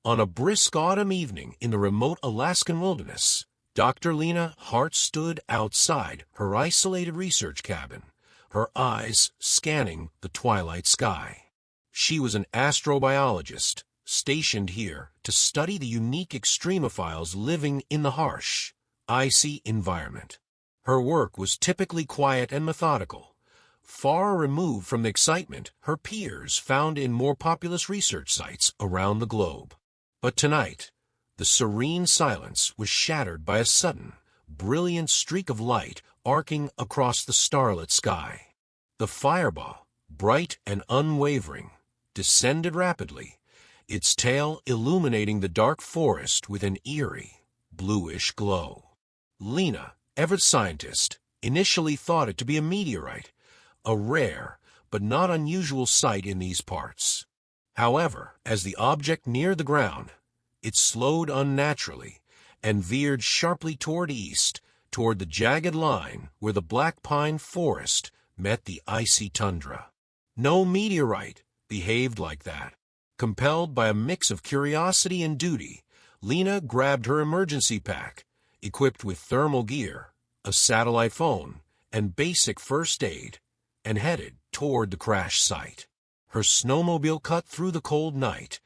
On a brisk autumn evening in the remote Alaskan wilderness, Dr. Lena Hart stood outside her isolated research cabin, her eyes scanning the twilight sky. She was an astrobiologist, stationed here to study the unique extremophiles living in the harsh, icy environment. Her work was typically quiet and methodical, far removed from the excitement her peers found in more populous research sites around the globe. But tonight, the serene silence was shattered by a sudden, brilliant streak of light arcing across the starlit sky. The fireball, bright and unwavering, descended rapidly, its tail illuminating the dark forest with an eerie, bluish glow. Lena, Everett scientist, initially thought it to be a meteorite, a rare but not unusual sight in these parts. However, as the object neared the ground, it slowed unnaturally and veered sharply toward east, toward the jagged line where the black pine forest met the icy tundra. No meteorite behaved like that. Compelled by a mix of curiosity and duty, Lena grabbed her emergency pack, equipped with thermal gear, a satellite phone, and basic first aid, and headed toward the crash site. Her snowmobile cut through the cold night,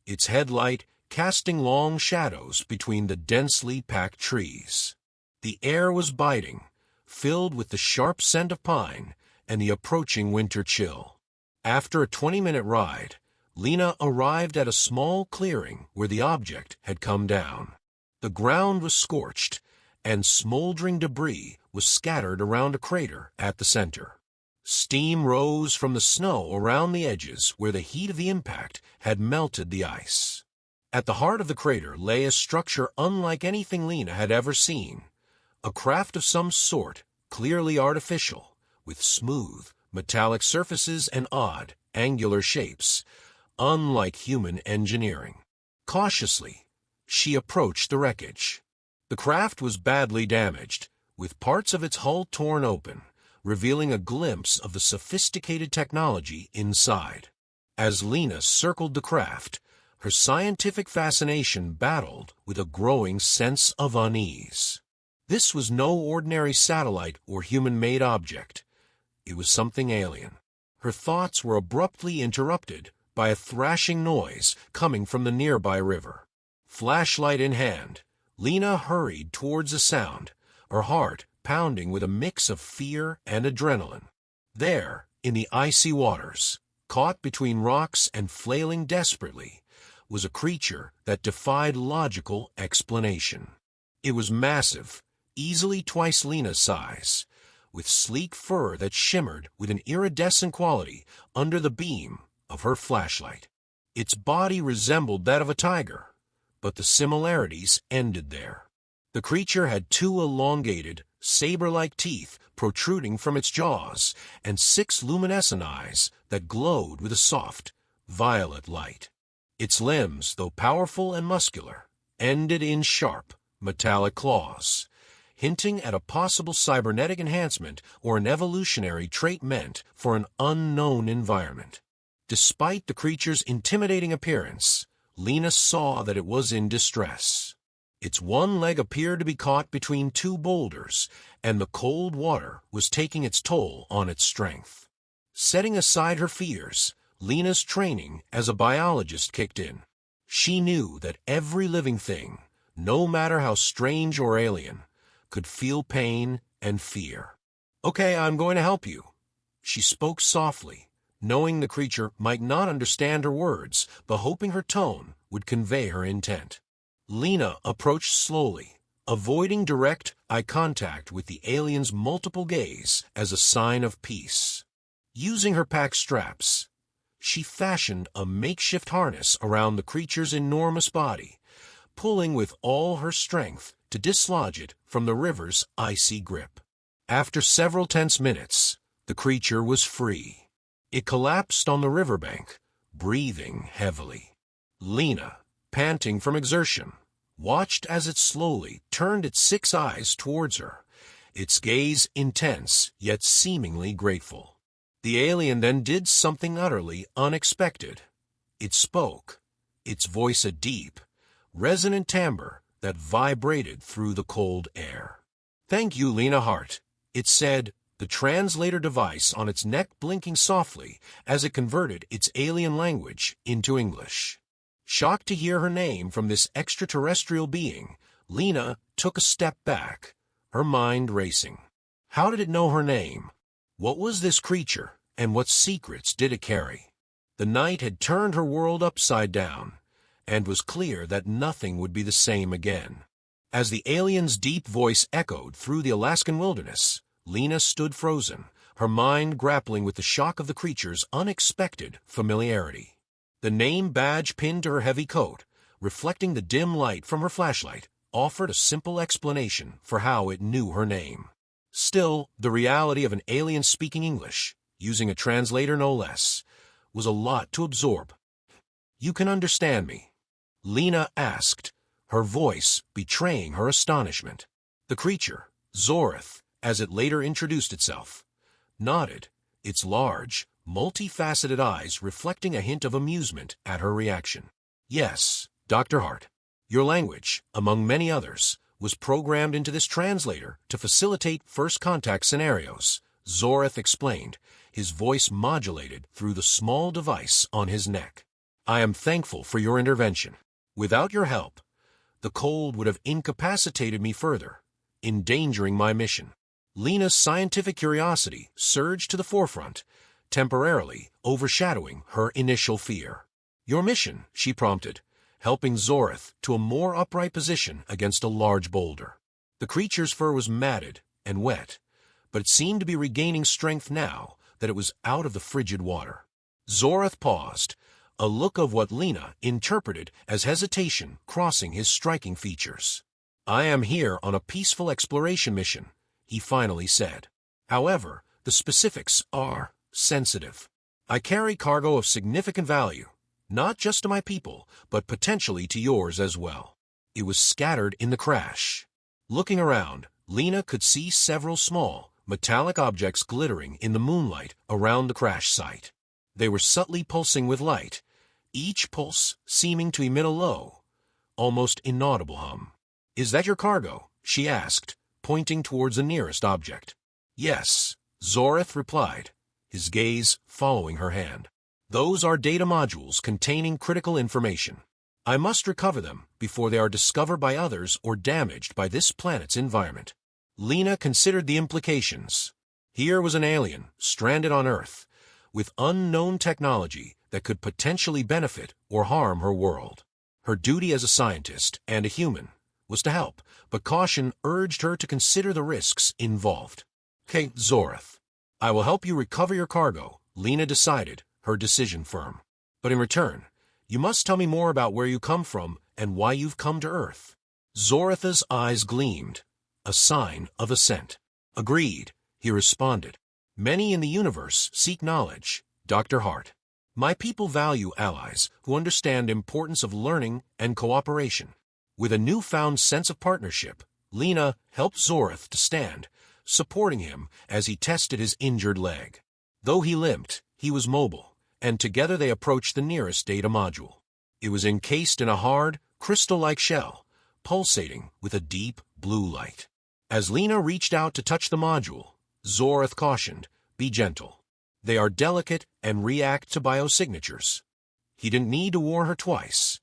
its headlight casting long shadows between the densely packed trees. The air was biting, filled with the sharp scent of pine and the approaching winter chill. After a 20-minute ride, Lena arrived at a small clearing where the object had come down. The ground was scorched, and smoldering debris was scattered around a crater at the center. Steam rose from the snow around the edges where the heat of the impact had melted the ice. At the heart of the crater lay a structure unlike anything Lena had ever seen, a craft of some sort, clearly artificial, with smooth, metallic surfaces and odd, angular shapes, unlike human engineering. Cautiously, she approached the wreckage. The craft was badly damaged, with parts of its hull torn open, revealing a glimpse of the sophisticated technology inside. As Lena circled the craft, her scientific fascination battled with a growing sense of unease. This was no ordinary satellite or human-made object. It was something alien. Her thoughts were abruptly interrupted by a thrashing noise coming from the nearby river. Flashlight in hand, Lena hurried towards the sound, her heart pounding with a mix of fear and adrenaline. There, in the icy waters, caught between rocks and flailing desperately, was a creature that defied logical explanation. It was massive, easily twice Lena's size, with sleek fur that shimmered with an iridescent quality under the beam of her flashlight. Its body resembled that of a tiger, but the similarities ended there. The creature had two elongated, saber-like teeth protruding from its jaws and 6 luminescent eyes that glowed with a soft, violet light. Its limbs, though powerful and muscular, ended in sharp, metallic claws, hinting at a possible cybernetic enhancement or an evolutionary trait meant for an unknown environment. Despite the creature's intimidating appearance, Lena saw that it was in distress. Its one leg appeared to be caught between 2 boulders, and the cold water was taking its toll on its strength. Setting aside her fears, Lena's training as a biologist kicked in. She knew that every living thing, no matter how strange or alien, could feel pain and fear. "Okay, I'm going to help you." She spoke softly, knowing the creature might not understand her words, but hoping her tone would convey her intent. Lena approached slowly, avoiding direct eye contact with the alien's multiple gaze as a sign of peace. Using her pack straps, she fashioned a makeshift harness around the creature's enormous body, pulling with all her strength to dislodge it from the river's icy grip. After several tense minutes, the creature was free. It collapsed on the riverbank, breathing heavily. Lena, panting from exertion, watched as it slowly turned its 6 eyes towards her, its gaze intense yet seemingly grateful. The alien then did something utterly unexpected. It spoke, its voice a deep, resonant timbre that vibrated through the cold air. "Thank you, Lena Hart," it said, the translator device on its neck blinking softly as it converted its alien language into English. Shocked to hear her name from this extraterrestrial being, Lena took a step back, her mind racing. How did it know her name? What was this creature, and what secrets did it carry? The night had turned her world upside down, and was clear that nothing would be the same again. As the alien's deep voice echoed through the Alaskan wilderness, Lena stood frozen, her mind grappling with the shock of the creature's unexpected familiarity. The name badge pinned to her heavy coat, reflecting the dim light from her flashlight, offered a simple explanation for how it knew her name. Still, the reality of an alien speaking English, using a translator no less, was a lot to absorb. "You can understand me?" Lena asked, her voice betraying her astonishment. The creature, Zorith, as it later introduced itself, nodded, its large, multifaceted eyes reflecting a hint of amusement at her reaction. "Yes, Dr. Hart. Your language, among many others, was programmed into this translator to facilitate first contact scenarios," Zorith explained, his voice modulated through the small device on his neck. "I am thankful for your intervention. Without your help, the cold would have incapacitated me further, endangering my mission." Lena's scientific curiosity surged to the forefront, temporarily overshadowing her initial fear. "Your mission," she prompted, helping Zorith to a more upright position against a large boulder. The creature's fur was matted and wet, but it seemed to be regaining strength now that it was out of the frigid water. Zorith paused, a look of what Lena interpreted as hesitation crossing his striking features. "I am here on a peaceful exploration mission," he finally said. "However, the specifics are sensitive. I carry cargo of significant value, not just to my people, but potentially to yours as well." It was scattered in the crash. Looking around, Lena could see several small, metallic objects glittering in the moonlight around the crash site. They were subtly pulsing with light, each pulse seeming to emit a low, almost inaudible hum. "Is that your cargo?" she asked, pointing towards the nearest object. "Yes," Zorith replied, his gaze following her hand. "Those are data modules containing critical information. I must recover them before they are discovered by others or damaged by this planet's environment." Lena considered the implications. Here was an alien, stranded on Earth, with unknown technology that could potentially benefit or harm her world. Her duty as a scientist and a human was to help, but caution urged her to consider the risks involved. "Okay, Zorith, I will help you recover your cargo," Lena decided, her decision firm. "But in return, you must tell me more about where you come from and why you've come to Earth." Zorith's eyes gleamed, a sign of assent. "Agreed," he responded. "Many in the universe seek knowledge, Dr. Hart. My people value allies who understand the importance of learning and cooperation." With a newfound sense of partnership, Lena helped Zorith to stand, supporting him as he tested his injured leg. Though he limped, he was mobile, and together they approached the nearest data module. It was encased in a hard, crystal-like shell, pulsating with a deep blue light. As Lena reached out to touch the module, Zorith cautioned, "Be gentle. They are delicate and react to biosignatures." He didn't need to warn her twice.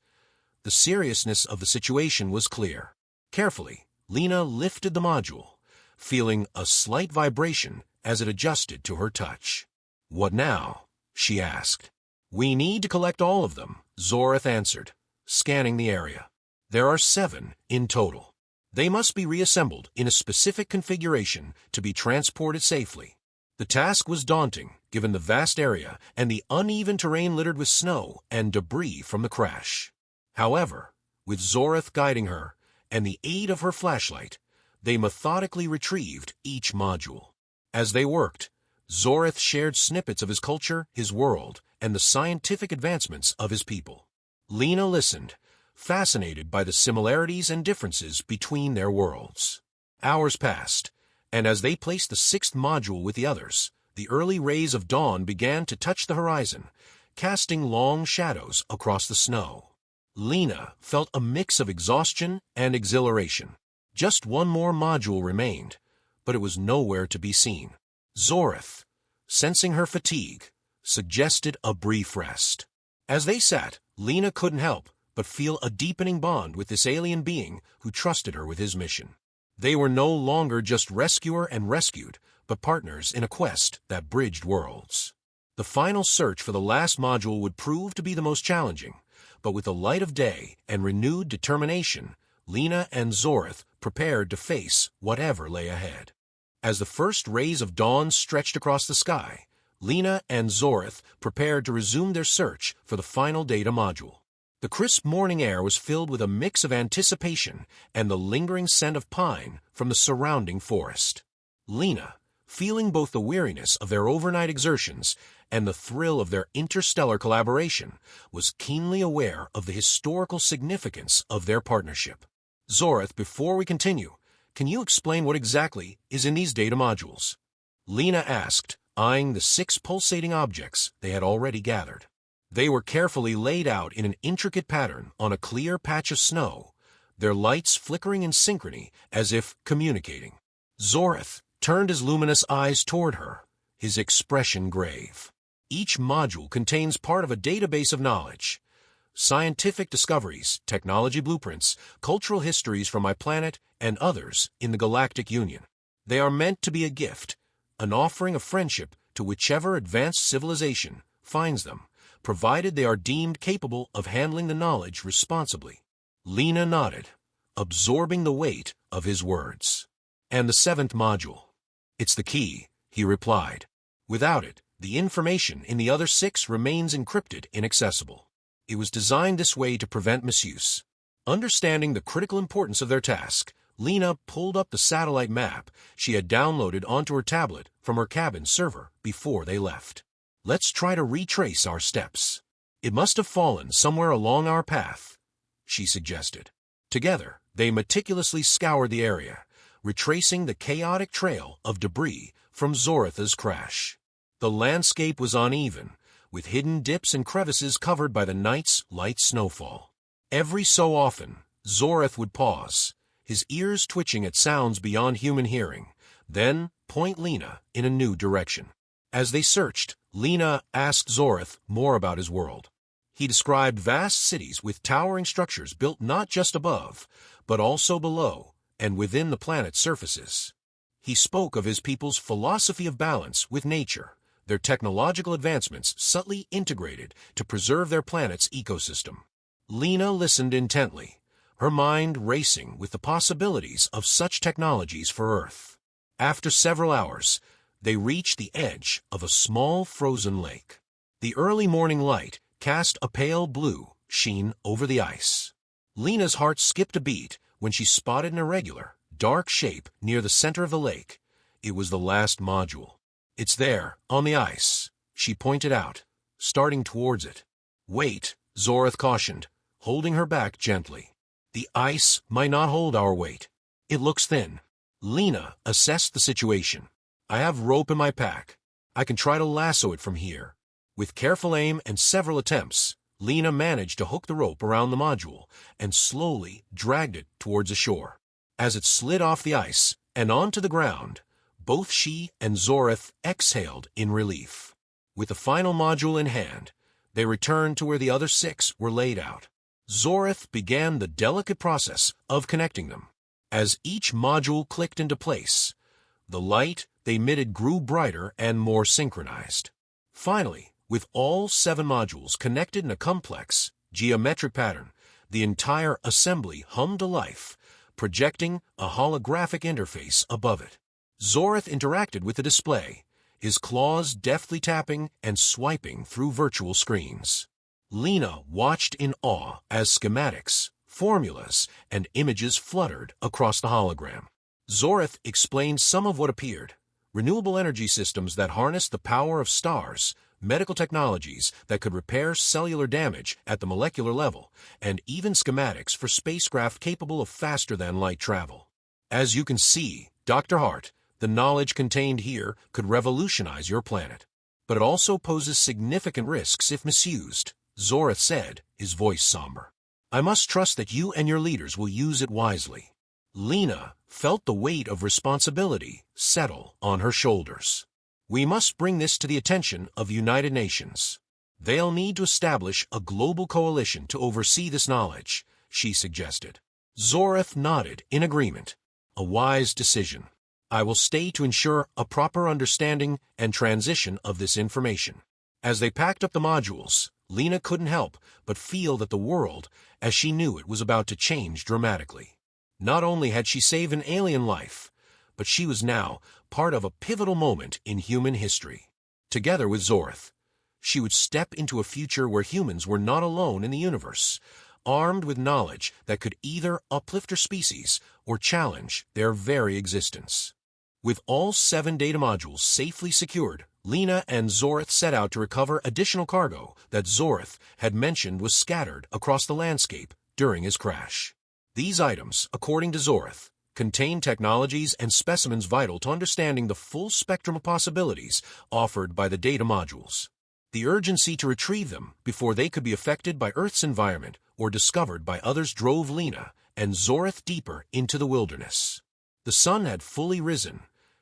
The seriousness of the situation was clear. Carefully, Lena lifted the module, feeling a slight vibration as it adjusted to her touch. "What now?" she asked. "We need to collect all of them," Zorith answered, scanning the area. "There are 7 in total. They must be reassembled in a specific configuration to be transported safely." The task was daunting, given the vast area and the uneven terrain littered with snow and debris from the crash. However, with Zorith guiding her and the aid of her flashlight, they methodically retrieved each module. As they worked, Zorith shared snippets of his culture, his world, and the scientific advancements of his people. Lena listened, fascinated by the similarities and differences between their worlds. Hours passed, and as they placed the 6th module with the others, the early rays of dawn began to touch the horizon, casting long shadows across the snow. Lena felt a mix of exhaustion and exhilaration. Just one more module remained, but it was nowhere to be seen. Zorith, sensing her fatigue, suggested a brief rest. As they sat, Lena couldn't help but feel a deepening bond with this alien being who trusted her with his mission. They were no longer just rescuer and rescued, but partners in a quest that bridged worlds. The final search for the last module would prove to be the most challenging, but with the light of day and renewed determination, Lena and Zorith prepared to face whatever lay ahead. As the first rays of dawn stretched across the sky, Lena and Zorith prepared to resume their search for the final data module. The crisp morning air was filled with a mix of anticipation and the lingering scent of pine from the surrounding forest. Lena, feeling both the weariness of their overnight exertions and the thrill of their interstellar collaboration, was keenly aware of the historical significance of their partnership. Zorith, before we continue, can you explain what exactly is in these data modules? Lena asked, eyeing the 6 pulsating objects they had already gathered. They were carefully laid out in an intricate pattern on a clear patch of snow, their lights flickering in synchrony as if communicating. Zorith turned his luminous eyes toward her, his expression grave. Each module contains part of a database of knowledge. Scientific discoveries, technology blueprints, cultural histories from my planet, and others in the Galactic Union. They are meant to be a gift, an offering of friendship to whichever advanced civilization finds them, provided they are deemed capable of handling the knowledge responsibly. Lena nodded, absorbing the weight of his words. And the 7th module. It's the key, he replied. Without it, the information in the other 6 remains encrypted, inaccessible. It was designed this way to prevent misuse. Understanding the critical importance of their task, Lena pulled up the satellite map she had downloaded onto her tablet from her cabin server before they left. Let's try to retrace our steps. It must have fallen somewhere along our path, she suggested. Together, they meticulously scoured the area, retracing the chaotic trail of debris from Zoritha's crash. The landscape was uneven, with hidden dips and crevices covered by the night's light snowfall. Every so often, Zorith would pause, his ears twitching at sounds beyond human hearing, then point Lena in a new direction. As they searched, Lena asked Zorith more about his world. He described vast cities with towering structures built not just above, but also below and within the planet's surfaces. He spoke of his people's philosophy of balance with nature, their technological advancements subtly integrated to preserve their planet's ecosystem. Lena listened intently, her mind racing with the possibilities of such technologies for Earth. After several hours, they reached the edge of a small frozen lake. The early morning light cast a pale blue sheen over the ice. Lena's heart skipped a beat when she spotted an irregular, dark shape near the center of the lake. It was the last module. It's there, on the ice, she pointed out, starting towards it. Wait, Zorith cautioned, holding her back gently. The ice might not hold our weight. It looks thin. Lena assessed the situation. I have rope in my pack. I can try to lasso it from here. With careful aim and several attempts, Lena managed to hook the rope around the module and slowly dragged it towards the shore. As it slid off the ice and onto the ground, both she and Zorith exhaled in relief. With the final module in hand, they returned to where the other 6 were laid out. Zorith began the delicate process of connecting them. As each module clicked into place, the light they emitted grew brighter and more synchronized. Finally, with all 7 modules connected in a complex, geometric pattern, the entire assembly hummed to life, projecting a holographic interface above it. Zorith interacted with the display, his claws deftly tapping and swiping through virtual screens. Lena watched in awe as schematics, formulas, and images fluttered across the hologram. Zorith explained some of what appeared: renewable energy systems that harness the power of stars, medical technologies that could repair cellular damage at the molecular level, and even schematics for spacecraft capable of faster-than-light travel. As you can see, Dr. Hart, the knowledge contained here could revolutionize your planet. But it also poses significant risks if misused, Zorith said, his voice somber. I must trust that you and your leaders will use it wisely. Lena felt the weight of responsibility settle on her shoulders. We must bring this to the attention of the United Nations. They'll need to establish a global coalition to oversee this knowledge, she suggested. Zorath nodded in agreement. A wise decision. I will stay to ensure a proper understanding and transition of this information. As they packed up the modules, Lena couldn't help but feel that the world, as she knew it, was about to change dramatically. Not only had she saved an alien life, but she was now part of a pivotal moment in human history. Together with Zorath, she would step into a future where humans were not alone in the universe, armed with knowledge that could either uplift her species or challenge their very existence. With all 7 data modules safely secured, Lena and Zorath set out to recover additional cargo that Zorath had mentioned was scattered across the landscape during his crash. These items, according to Zorath, contain technologies and specimens vital to understanding the full spectrum of possibilities offered by the data modules. The urgency to retrieve them before they could be affected by Earth's environment or discovered by others drove Lena and Zorath deeper into the wilderness. The sun had fully risen,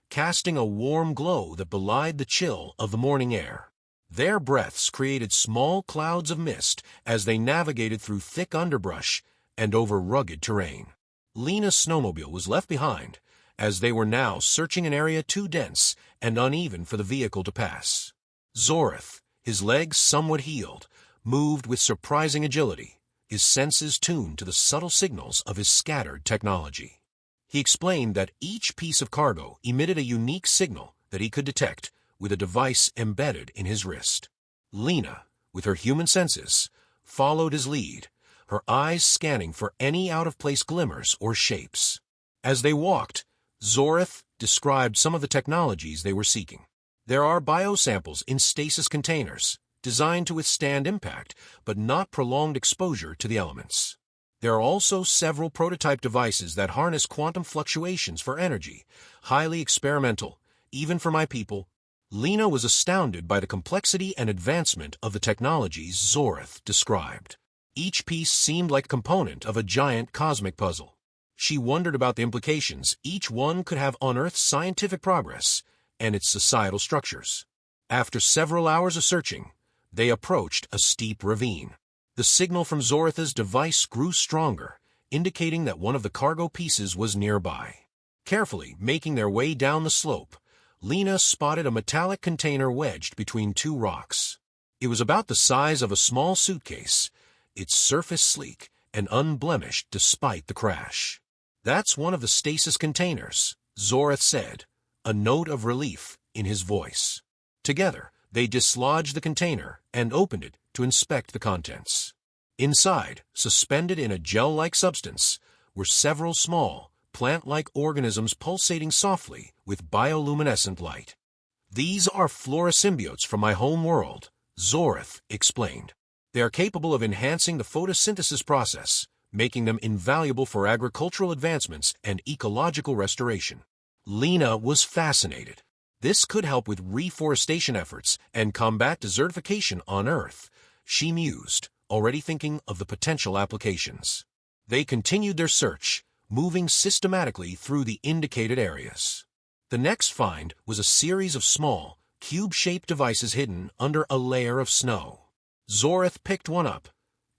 casting a warm glow that belied the chill of the morning air. Their breaths created small clouds of mist as they navigated through thick underbrush and over rugged terrain. Lena's snowmobile was left behind, as they were now searching an area too dense and uneven for the vehicle to pass. Zorath, his legs somewhat healed, moved with surprising agility, his senses tuned to the subtle signals of his scattered technology. He explained that each piece of cargo emitted a unique signal that he could detect with a device embedded in his wrist. Lena, with her human senses, followed his lead, her eyes scanning for any out-of-place glimmers or shapes. As they walked, Zorath described some of the technologies they were seeking. There are biosamples in stasis containers, designed to withstand impact, but not prolonged exposure to the elements. There are also several prototype devices that harness quantum fluctuations for energy, highly experimental, even for my people. Lena was astounded by the complexity and advancement of the technologies Zorath described. Each piece seemed like a component of a giant cosmic puzzle. She wondered about the implications each one could have on Earth's scientific progress and its societal structures. After several hours of searching, they approached a steep ravine. The signal from Zorath's device grew stronger, indicating that one of the cargo pieces was nearby. Carefully making their way down the slope, Lena spotted a metallic container wedged between 2 rocks. It was about the size of a small suitcase, its surface sleek and unblemished despite the crash. "That's one of the stasis containers," Zorath said, a note of relief in his voice. Together, they dislodged the container and opened it to inspect the contents. Inside, suspended in a gel-like substance, were several small, plant-like organisms pulsating softly with bioluminescent light. "These are flora-symbiotes from my home world," Zorath explained. "They are capable of enhancing the photosynthesis process, making them invaluable for agricultural advancements and ecological restoration." Lena was fascinated. This could help with reforestation efforts and combat desertification on Earth, she mused, already thinking of the potential applications. They continued their search, moving systematically through the indicated areas. The next find was a series of small, cube-shaped devices hidden under a layer of snow. Zorath picked one up,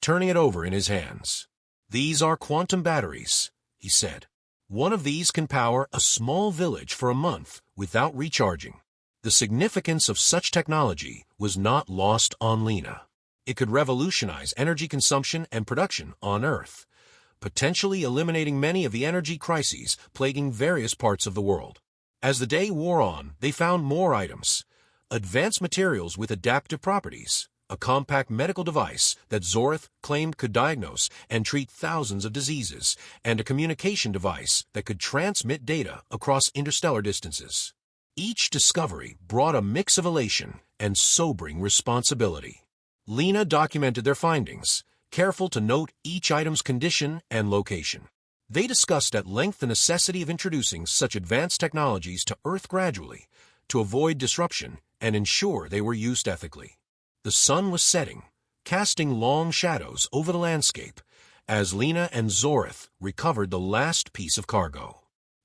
turning it over in his hands. "These are quantum batteries," he said. "One of these can power a small village for a month without recharging." The significance of such technology was not lost on Lena. It could revolutionize energy consumption and production on Earth, potentially eliminating many of the energy crises plaguing various parts of the world. As the day wore on, they found more items: advanced materials with adaptive properties, a compact medical device that Zorath claimed could diagnose and treat thousands of diseases, and a communication device that could transmit data across interstellar distances. Each discovery brought a mix of elation and sobering responsibility. Lena documented their findings, careful to note each item's condition and location. They discussed at length the necessity of introducing such advanced technologies to Earth gradually, to avoid disruption and ensure they were used ethically. The sun was setting, casting long shadows over the landscape, as Lena and Zorith recovered the last piece of cargo.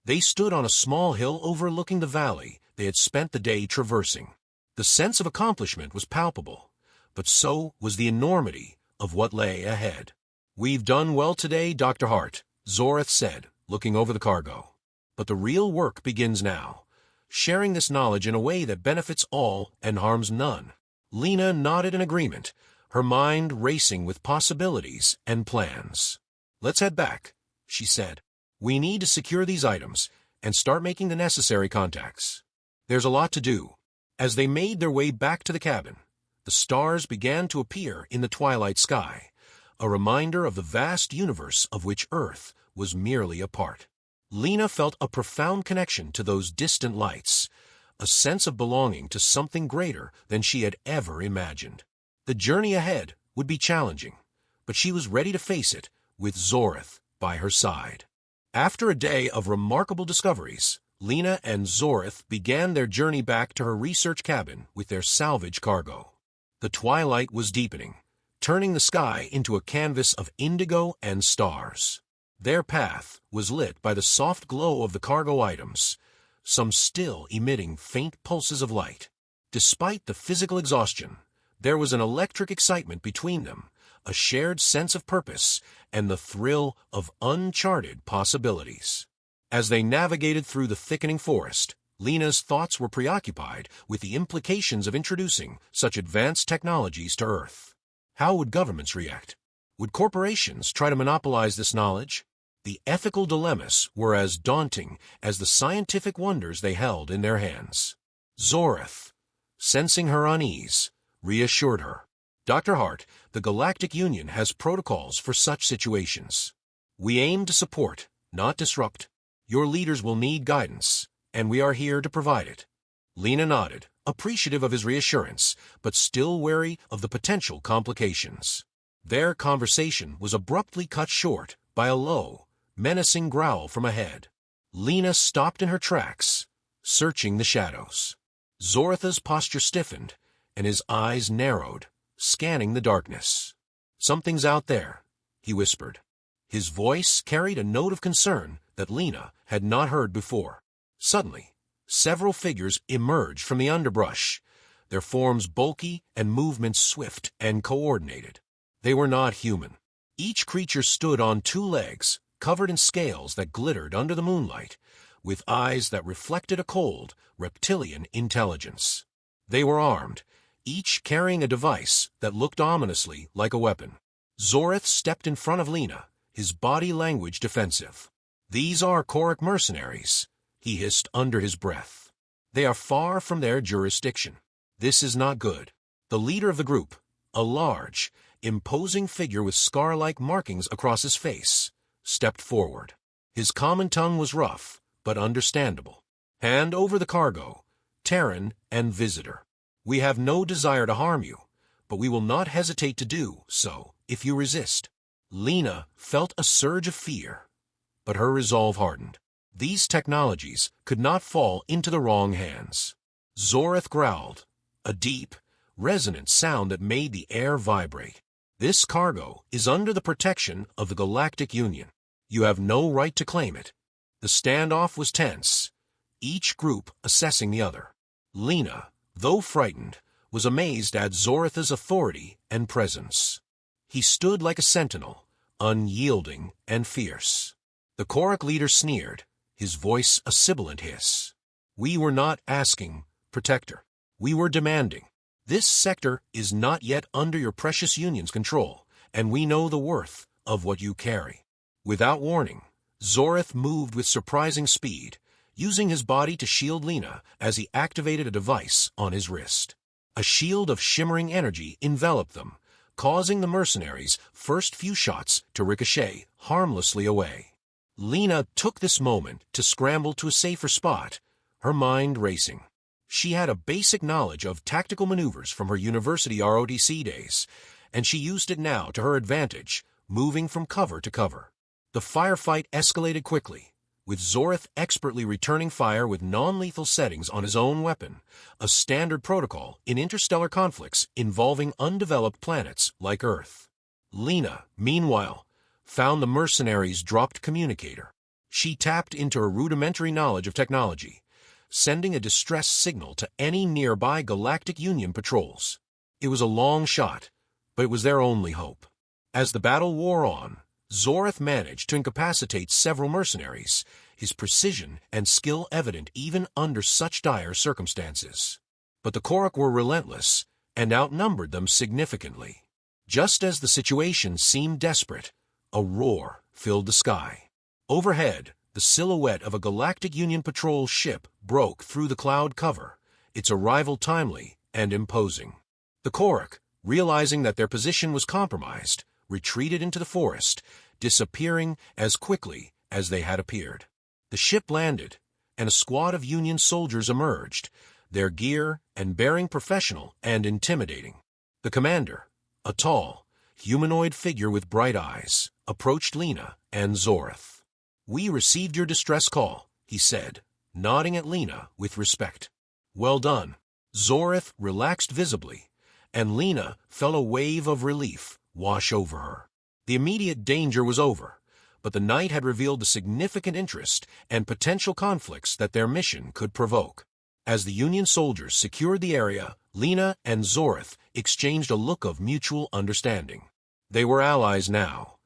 They stood on a small hill overlooking the valley they had spent the day traversing. The sense of accomplishment was palpable, but so was the enormity of what lay ahead. "We've done well today, Dr. Hart," Zorith said, looking over the cargo. "But the real work begins now, sharing this knowledge in a way that benefits all and harms none." Lena nodded in agreement, her mind racing with possibilities and plans. "Let's head back," she said. "We need to secure these items and start making the necessary contacts. There's a lot to do." As they made their way back to the cabin, the stars began to appear in the twilight sky, a reminder of the vast universe of which Earth was merely a part. Lena felt a profound connection to those distant lights, a sense of belonging to something greater than she had ever imagined. The journey ahead would be challenging, but she was ready to face it with Zorith by her side. After a day of remarkable discoveries, Lena and Zorith began their journey back to her research cabin with their salvage cargo. The twilight was deepening, turning the sky into a canvas of indigo and stars. Their path was lit by the soft glow of the cargo items, some still emitting faint pulses of light. Despite the physical exhaustion, there was an electric excitement between them, a shared sense of purpose, and the thrill of uncharted possibilities. As they navigated through the thickening forest, Lena's thoughts were preoccupied with the implications of introducing such advanced technologies to Earth. How would governments react? Would corporations try to monopolize this knowledge? The ethical dilemmas were as daunting as the scientific wonders they held in their hands. Zorith, sensing her unease, reassured her. "Dr. Hart, the Galactic Union has protocols for such situations. We aim to support, not disrupt. Your leaders will need guidance, and we are here to provide it." Lena nodded, appreciative of his reassurance, but still wary of the potential complications. Their conversation was abruptly cut short by a low, menacing growl from ahead. Lena stopped in her tracks, searching the shadows. Zoritha's posture stiffened, and his eyes narrowed, scanning the darkness. "Something's out there," he whispered. His voice carried a note of concern that Lena had not heard before. Suddenly, several figures emerged from the underbrush, their forms bulky and movements swift and coordinated. They were not human. Each creature stood on two legs, covered in scales that glittered under the moonlight, with eyes that reflected a cold, reptilian intelligence. They were armed, each carrying a device that looked ominously like a weapon. Zorith stepped in front of Lena, his body language defensive. "These are Korok mercenaries," he hissed under his breath. "They are far from their jurisdiction. This is not good." The leader of the group, a large, imposing figure with scar-like markings across his face, stepped forward. His common tongue was rough, but understandable. "Hand over the cargo, Terran and visitor. We have no desire to harm you, but we will not hesitate to do so if you resist." Lena felt a surge of fear, but her resolve hardened. These technologies could not fall into the wrong hands. Zorith growled, a deep, resonant sound that made the air vibrate. "This cargo is under the protection of the Galactic Union. You have no right to claim it." The standoff was tense, each group assessing the other. Lena, though frightened, was amazed at Zoritha's authority and presence. He stood like a sentinel, unyielding and fierce. The Korok leader sneered, his voice a sibilant hiss. "We were not asking, Protector. We were demanding. This sector is not yet under your precious Union's control, and we know the worth of what you carry." Without warning, Zorith moved with surprising speed, using his body to shield Lena as he activated a device on his wrist. A shield of shimmering energy enveloped them, causing the mercenaries' first few shots to ricochet harmlessly away. Lena took this moment to scramble to a safer spot, her mind racing. She had a basic knowledge of tactical maneuvers from her university ROTC days, and she used it now to her advantage, moving from cover to cover. The firefight escalated quickly, with Zorith expertly returning fire with non-lethal settings on his own weapon, a standard protocol in interstellar conflicts involving undeveloped planets like Earth. Lena, meanwhile, found the mercenaries' dropped communicator. She tapped into her rudimentary knowledge of technology, sending a distress signal to any nearby Galactic Union patrols. It was a long shot, but it was their only hope. As the battle wore on, Zoreth managed to incapacitate several mercenaries, his precision and skill evident even under such dire circumstances. But the Korok were relentless and outnumbered them significantly. Just as the situation seemed desperate, a roar filled the sky. Overhead, the silhouette of a Galactic Union patrol ship broke through the cloud cover, its arrival timely and imposing. The Korok, realizing that their position was compromised, retreated into the forest, disappearing as quickly as they had appeared. The ship landed, and a squad of Union soldiers emerged, their gear and bearing professional and intimidating. The commander, a tall, humanoid figure with bright eyes, approached Lena and Zoreth. "We received your distress call," he said, nodding at Lena with respect. "Well done." Zoreth relaxed visibly, and Lena felt a wave of relief wash over her. The immediate danger was over, but the night had revealed the significant interest and potential conflicts that their mission could provoke. As the Union soldiers secured the area, Lena and Zoreth exchanged a look of mutual understanding. They were allies now,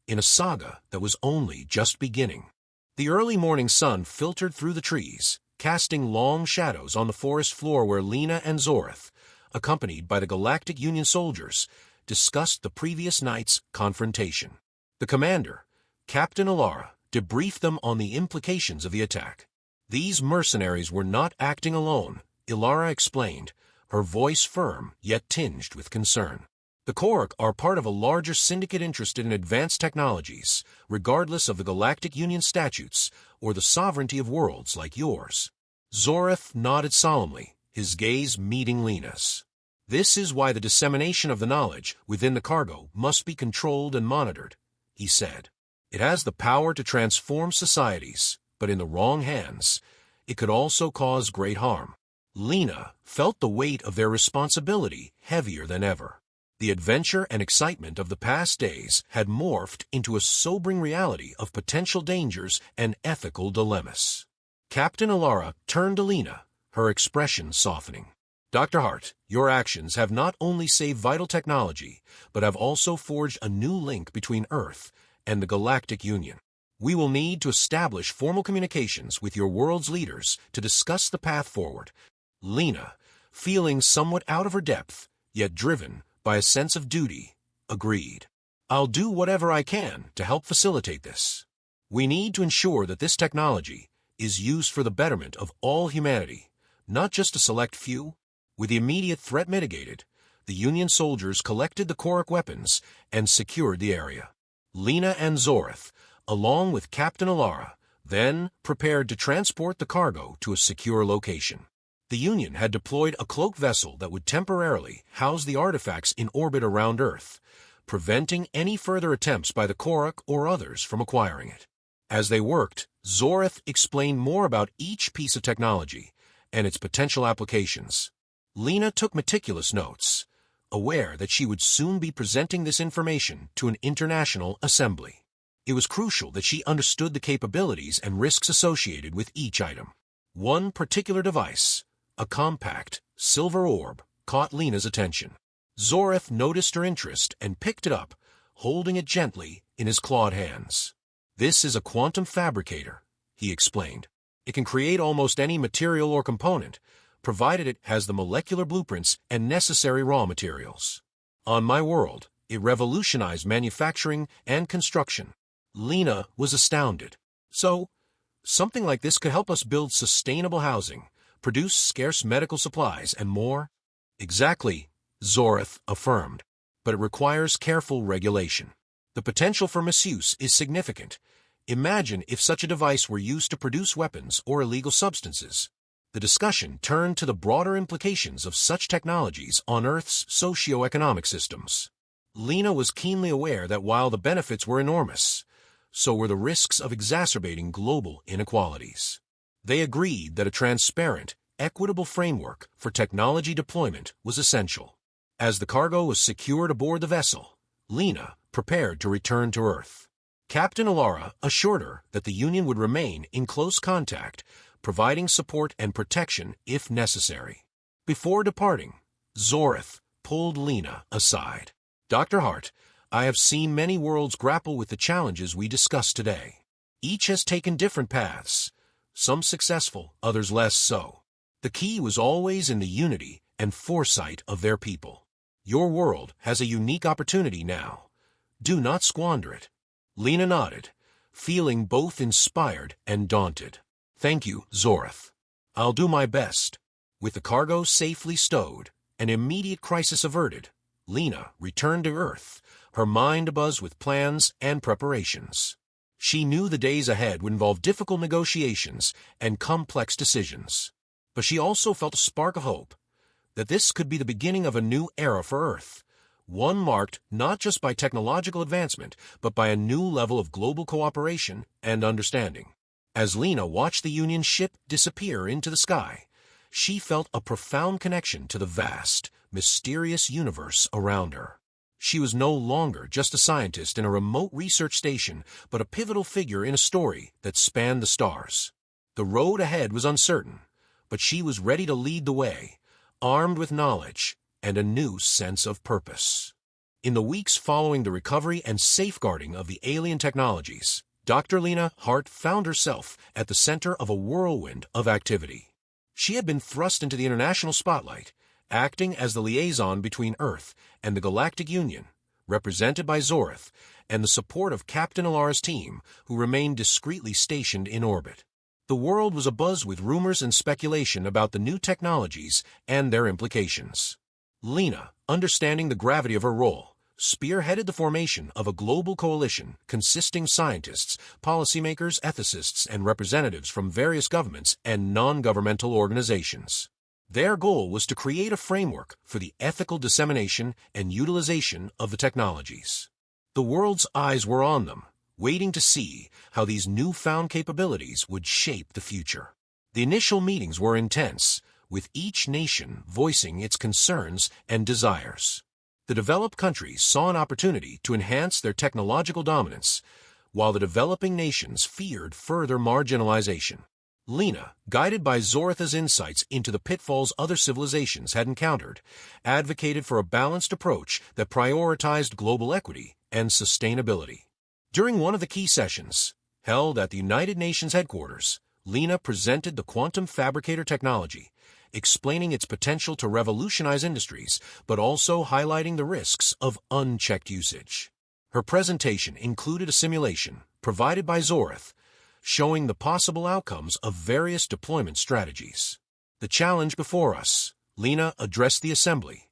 in a saga that was only just beginning. The early morning sun filtered through the trees, casting long shadows on the forest floor where Lena and Zoreth, accompanied by the Galactic Union soldiers, discussed the previous night's confrontation. The commander, Captain Alara, debriefed them on the implications of the attack. These mercenaries were not acting alone, Ilara explained, her voice firm yet tinged with concern. The Korok are part of a larger syndicate interested in advanced technologies, regardless of the Galactic Union statutes or the sovereignty of worlds like yours. Zoreth nodded solemnly, his gaze meeting Lena's. "This is why the dissemination of the knowledge within the cargo must be controlled and monitored," he said. "It has the power to transform societies, but in the wrong hands, it could also cause great harm." Lena felt the weight of their responsibility heavier than ever. The adventure and excitement of the past days had morphed into a sobering reality of potential dangers and ethical dilemmas. Captain Alara turned to Lena, her expression softening. "Dr. Hart, your actions have not only saved vital technology, but have also forged a new link between Earth and the Galactic Union. We will need to establish formal communications with your world's leaders to discuss the path forward." Lena, feeling somewhat out of her depth, yet driven by a sense of duty, agreed. "I'll do whatever I can to help facilitate this. We need to ensure that this technology is used for the betterment of all humanity, not just a select few." With the immediate threat mitigated, the Union soldiers collected the Korok weapons and secured the area. Lena and Zoreth, along with Captain Alara, then prepared to transport the cargo to a secure location. The Union had deployed a cloak vessel that would temporarily house the artifacts in orbit around Earth, preventing any further attempts by the Korok or others from acquiring it. As they worked, Zoreth explained more about each piece of technology and its potential applications. Lena took meticulous notes, aware that she would soon be presenting this information to an international assembly. It was crucial that she understood the capabilities and risks associated with each item. One particular device, a compact, silver orb, caught Lena's attention. Zoreth noticed her interest and picked it up, holding it gently in his clawed hands. "This is a quantum fabricator," he explained. "It can create almost any material or component, provided it has the molecular blueprints and necessary raw materials. On my world, it revolutionized manufacturing and construction." Lena was astounded. "So, something like this could help us build sustainable housing, produce scarce medical supplies, and more?" "Exactly," Zoreth affirmed, "but it requires careful regulation. The potential for misuse is significant. Imagine if such a device were used to produce weapons or illegal substances." The discussion turned to the broader implications of such technologies on Earth's socio-economic systems. Lena was keenly aware that while the benefits were enormous, so were the risks of exacerbating global inequalities. They agreed that a transparent, equitable framework for technology deployment was essential. As the cargo was secured aboard the vessel, Lena prepared to return to Earth. Captain Alara assured her that the Union would remain in close contact, providing support and protection if necessary. Before departing, Zorith pulled Lena aside. "Dr. Hart, I have seen many worlds grapple with the challenges we discussed today. Each has taken different paths, some successful, others less so. The key was always in the unity and foresight of their people. Your world has a unique opportunity now. Do not squander it." Lena nodded, feeling both inspired and daunted. "Thank you, Zorith. I'll do my best." With the cargo safely stowed, an immediate crisis averted, Lena returned to Earth, her mind abuzz with plans and preparations. She knew the days ahead would involve difficult negotiations and complex decisions. But she also felt a spark of hope that this could be the beginning of a new era for Earth, one marked not just by technological advancement, but by a new level of global cooperation and understanding. As Lena watched the Union ship disappear into the sky, she felt a profound connection to the vast, mysterious universe around her. She was no longer just a scientist in a remote research station, but a pivotal figure in a story that spanned the stars. The road ahead was uncertain, but she was ready to lead the way, armed with knowledge and a new sense of purpose. In the weeks following the recovery and safeguarding of the alien technologies, Dr. Lena Hart found herself at the center of a whirlwind of activity. She had been thrust into the international spotlight, acting as the liaison between Earth and the Galactic Union, represented by Zorith, and the support of Captain Alara's team, who remained discreetly stationed in orbit. The world was abuzz with rumors and speculation about the new technologies and their implications. Lena, understanding the gravity of her role, spearheaded the formation of a global coalition consisting scientists, policymakers, ethicists, and representatives from various governments and non-governmental organizations. Their goal was to create a framework for the ethical dissemination and utilization of the technologies. The world's eyes were on them, waiting to see how these newfound capabilities would shape the future. The initial meetings were intense, with each nation voicing its concerns and desires. The developed countries saw an opportunity to enhance their technological dominance, while the developing nations feared further marginalization. Lena, guided by Zorith's insights into the pitfalls other civilizations had encountered, advocated for a balanced approach that prioritized global equity and sustainability. During one of the key sessions, held at the United Nations headquarters, Lena presented the quantum fabricator technology, explaining its potential to revolutionize industries, but also highlighting the risks of unchecked usage. Her presentation included a simulation, provided by Zorith, showing the possible outcomes of various deployment strategies. "The challenge before us," Lena addressed the assembly,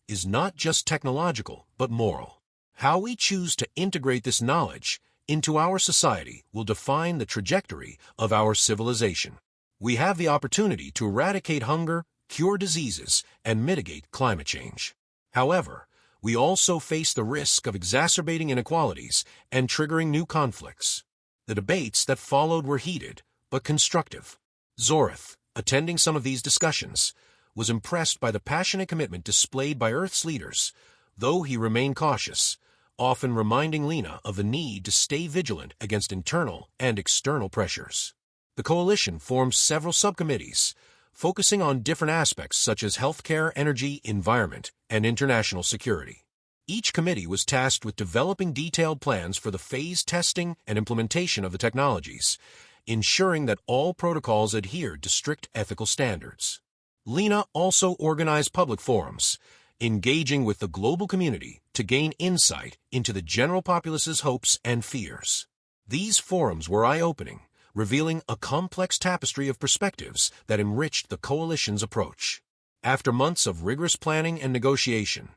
"is not just technological, but moral. How we choose to integrate this knowledge into our society will define the trajectory of our civilization. We have the opportunity to eradicate hunger, cure diseases, and mitigate climate change. However, we also face the risk of exacerbating inequalities and triggering new conflicts." The debates that followed were heated, but constructive. Zorith, attending some of these discussions, was impressed by the passionate commitment displayed by Earth's leaders, though he remained cautious, often reminding Lena of the need to stay vigilant against internal and external pressures. The coalition formed several subcommittees, focusing on different aspects such as healthcare, energy, environment, and international security. Each committee was tasked with developing detailed plans for the phased testing and implementation of the technologies, ensuring that all protocols adhered to strict ethical standards. Lena also organized public forums, engaging with the global community to gain insight into the general populace's hopes and fears. These forums were eye-opening, revealing a complex tapestry of perspectives that enriched the coalition's approach. After months of rigorous planning and negotiation,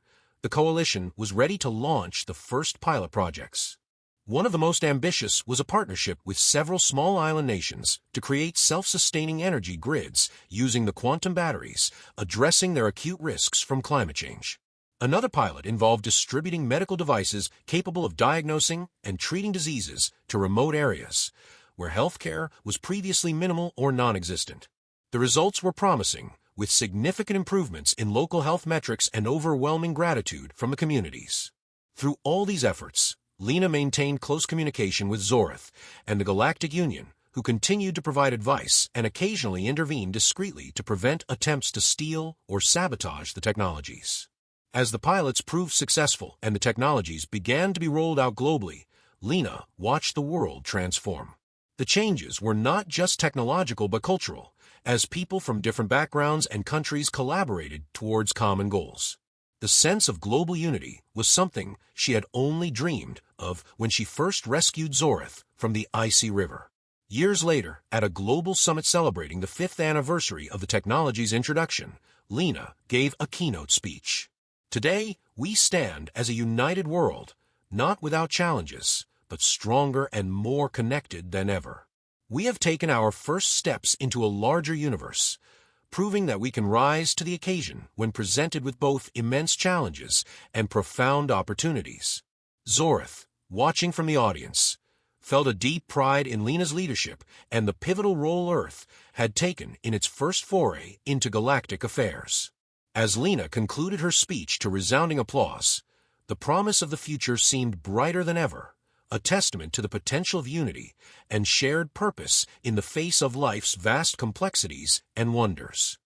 the coalition was ready to launch the first pilot projects. One of the most ambitious was a partnership with several small island nations to create self-sustaining energy grids using the quantum batteries, addressing their acute risks from climate change. Another pilot involved distributing medical devices capable of diagnosing and treating diseases to remote areas, where healthcare was previously minimal or non-existent. The results were promising, with significant improvements in local health metrics and overwhelming gratitude from the communities. Through all these efforts, Lena maintained close communication with Zorith and the Galactic Union, who continued to provide advice and occasionally intervened discreetly to prevent attempts to steal or sabotage the technologies. As the pilots proved successful and the technologies began to be rolled out globally, Lena watched the world transform. The changes were not just technological but cultural, as people from different backgrounds and countries collaborated towards common goals. The sense of global unity was something she had only dreamed of when she first rescued Zorith from the icy river. Years later, at a global summit celebrating the 5th anniversary of the technology's introduction, Lena gave a keynote speech. Today, we stand as a united world, not without challenges, but stronger and more connected than ever. We have taken our first steps into a larger universe, proving that we can rise to the occasion when presented with both immense challenges and profound opportunities. Zorith, watching from the audience, felt a deep pride in Lena's leadership and the pivotal role Earth had taken in its first foray into galactic affairs. As Lena concluded her speech to resounding applause, the promise of the future seemed brighter than ever, a testament to the potential of unity and shared purpose in the face of life's vast complexities and wonders.